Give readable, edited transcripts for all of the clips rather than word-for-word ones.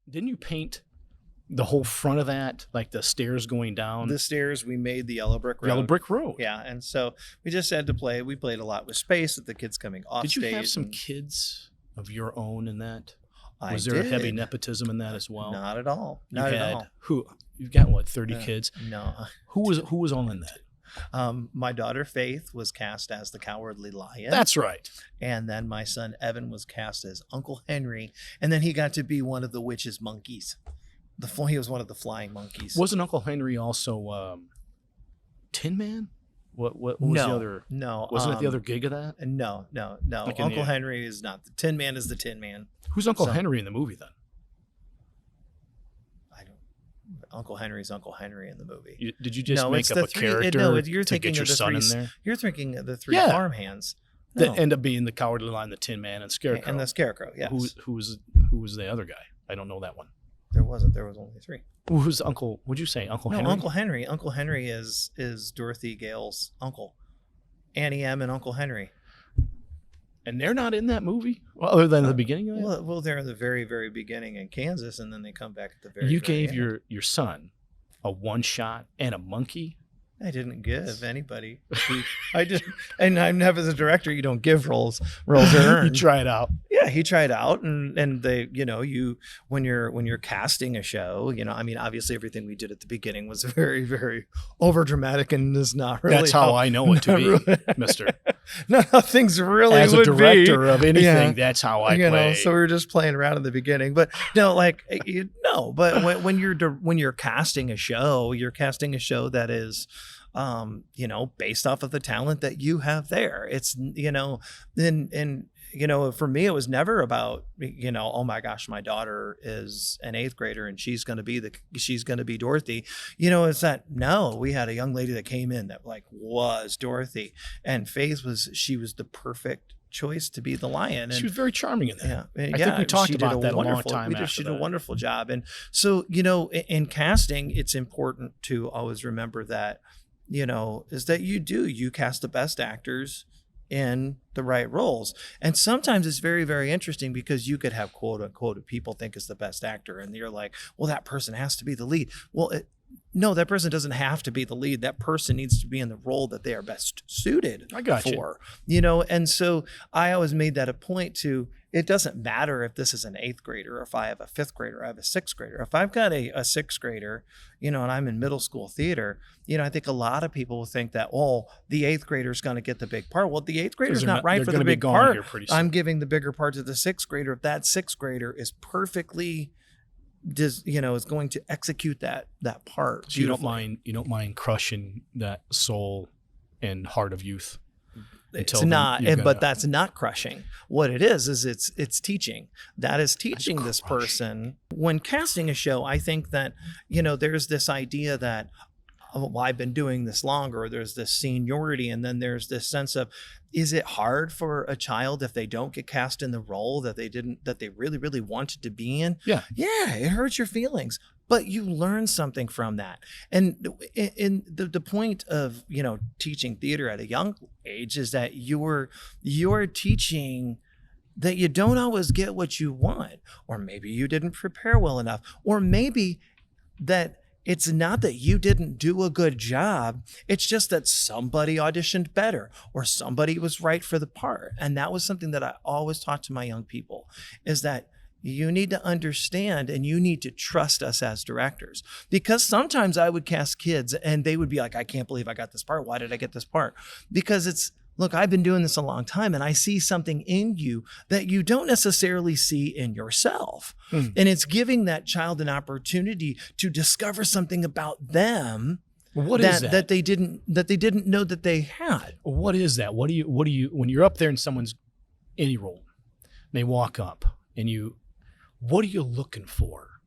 Didn't you paint the whole front of that, like the stairs going down? The stairs, we made the yellow brick road. Yellow brick road. Yeah, and so we just had to play. We played a lot with space with the kids coming off Did you stage. have some kids of your own in that? I Was there a heavy did. nepotism in that as well? Not at all. You Not had, at all. Who? You've got what, 30 kids? No. Who was all in that? My daughter Faith was cast as the Cowardly Lion. That's right. And then my son Evan was cast as Uncle Henry, and then he got to be one of the witch's monkeys. He was one of the flying monkeys. Wasn't Uncle Henry also Tin Man? What was the other? No. Wasn't it the other gig of that? No. Like Uncle Henry is not. The Tin Man is the Tin Man. Who's Uncle Henry in the movie then? Uncle Henry's Uncle Henry in the movie. Did you just make up a character you're to get your son in there? You're thinking of the three farmhands. No. That end up being the Cowardly Lion, the Tin Man, and Scarecrow. And the Scarecrow, yes. Who was the other guy? I don't know that one. There wasn't. There was only three. Who's Uncle? Would you say Uncle Henry? Uncle Henry. Uncle Henry is Dorothy Gale's uncle. Annie M. and Uncle Henry. And they're not in that movie, other than the beginning of it. Well, they're in the very, very beginning in Kansas, and then they come back at the very. You very gave end. your son a one shot and a monkey. I didn't give anybody. I just, and I'm never the director. You don't give roles are earned. You try it out. Yeah, he tried out, and they, you when you're casting a show, I mean, obviously everything we did at the beginning was very, very over dramatic and is not really. That's how I know it to be, Mister. No, things really as a would director be. of anything. Yeah. That's how I play. So we were just playing around in the beginning, but But when you're casting a show, you're casting a show that is. Based off of the talent that you have there. It's, for me, it was never about, oh my gosh, my daughter is an 8th grader and she's going to be Dorothy. It's that, no, we had a young lady that came in that was Dorothy, and Faith was the perfect choice to be the lion. And she was very charming in that. Yeah, I think we talked about that a long time after She that. did a wonderful job. And so, in casting, it's important to always remember that, is that you cast the best actors in the right roles. And sometimes it's very, very interesting because you could have quote unquote people think is the best actor. And you're like, well, that person has to be the lead. Well, no, that person doesn't have to be the lead. That person needs to be in the role that they are best suited for, And so I always made that a point to, it doesn't matter if this is an 8th grader or if I have a 5th grader, I have a 6th grader. If I've got a 6th grader, and I'm in middle school theater, I think a lot of people will think that, the 8th grader is going to get the big part. Well, the 8th grader is not right for the big part. I'm giving the bigger part to the 6th grader. If that 6th grader is perfectly is going to execute that part. So you don't mind crushing that soul and heart of youth. It's not, but that's not crushing. What it is it's teaching. That is teaching this person. When casting a show, I think that, there's this idea that, I've been doing this longer. There's this seniority, and then there's this sense of, is it hard for a child if they don't get cast in the role that they really, really wanted to be in? Yeah, it hurts your feelings, but you learn something from that. And in the point of teaching theater at a young age is that you're teaching that you don't always get what you want, or maybe you didn't prepare well enough, or maybe that. It's not that you didn't do a good job. It's just that somebody auditioned better or somebody was right for the part. And that was something that I always taught to my young people, is that you need to understand and you need to trust us as directors. Because sometimes I would cast kids and they would be like, I can't believe I got this part. Why did I get this part? Because look, I've been doing this a long time and I see something in you that you don't necessarily see in yourself. And it's giving that child an opportunity to discover something about them that they didn't know that they had. What is that? What do you when you're up there in someone's any role, they walk up and what are you looking for?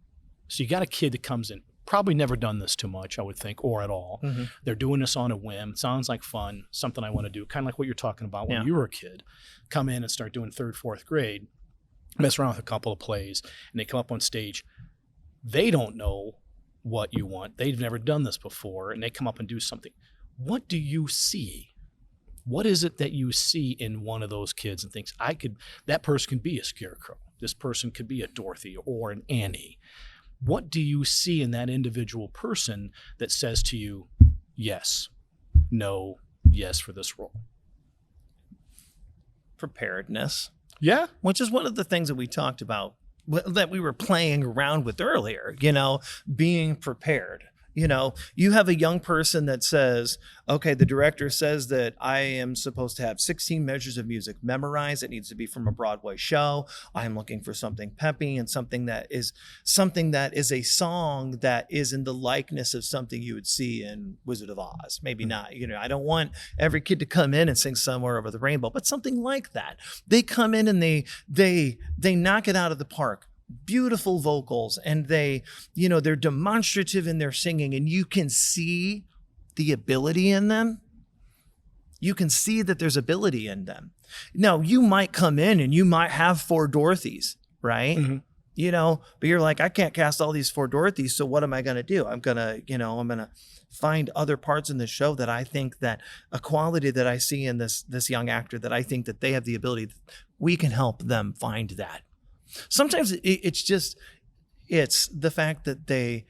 So you got a kid that comes in, probably never done this too much, I would think, or at all. Mm-hmm. They're doing this on a whim. Sounds like fun, something I want to do, kind of like what you're talking about when you were a kid. Come in and start doing 3rd, 4th grade, mess around with a couple of plays, and they come up on stage. They don't know what you want. They've never done this before, and they come up and do something. What do you see What is it that you see in one of those kids and thinks, that person can be a Scarecrow. This person could be a Dorothy or an Annie. What do you see in that individual person that says to you, yes, no, yes for this role? Preparedness. Yeah. Which is one of the things that we talked about, that we were playing around with earlier, being prepared. You have a young person that says, okay, the director says that I am supposed to have 16 measures of music memorized. It needs to be from a Broadway show. I'm looking for something peppy and something that is a song that is in the likeness of something you would see in Wizard of Oz. Maybe not. I don't want every kid to come in and sing Somewhere Over the Rainbow, but something like that. They come in and they knock it out of the park. Beautiful vocals, and they're demonstrative in their singing, and you can see the ability in them. You can see that there's ability in them. Now, you might come in and you might have 4 Dorothys, right? Mm-hmm. But you're like, I can't cast all these 4 Dorothys, so what am I going to do? I'm going to find other parts in the show that I think that a quality that I see in this young actor, that I think that they have the ability, we can help them find that. Sometimes it's the fact that they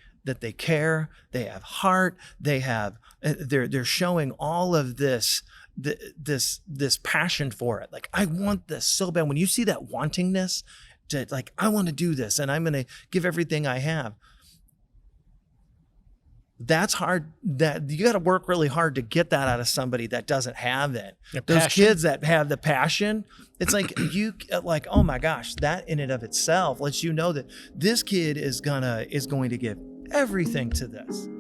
care, they have heart, they're showing all of this passion for it. Like, I want this so bad. When you see that wantingness to, like, I want to do this and I'm going to give everything I have. That's hard. That you got to work really hard to get that out of somebody that doesn't have it. Those kids that have the passion, it's like oh my gosh, that in and of itself lets you know that this kid is going to give everything to this.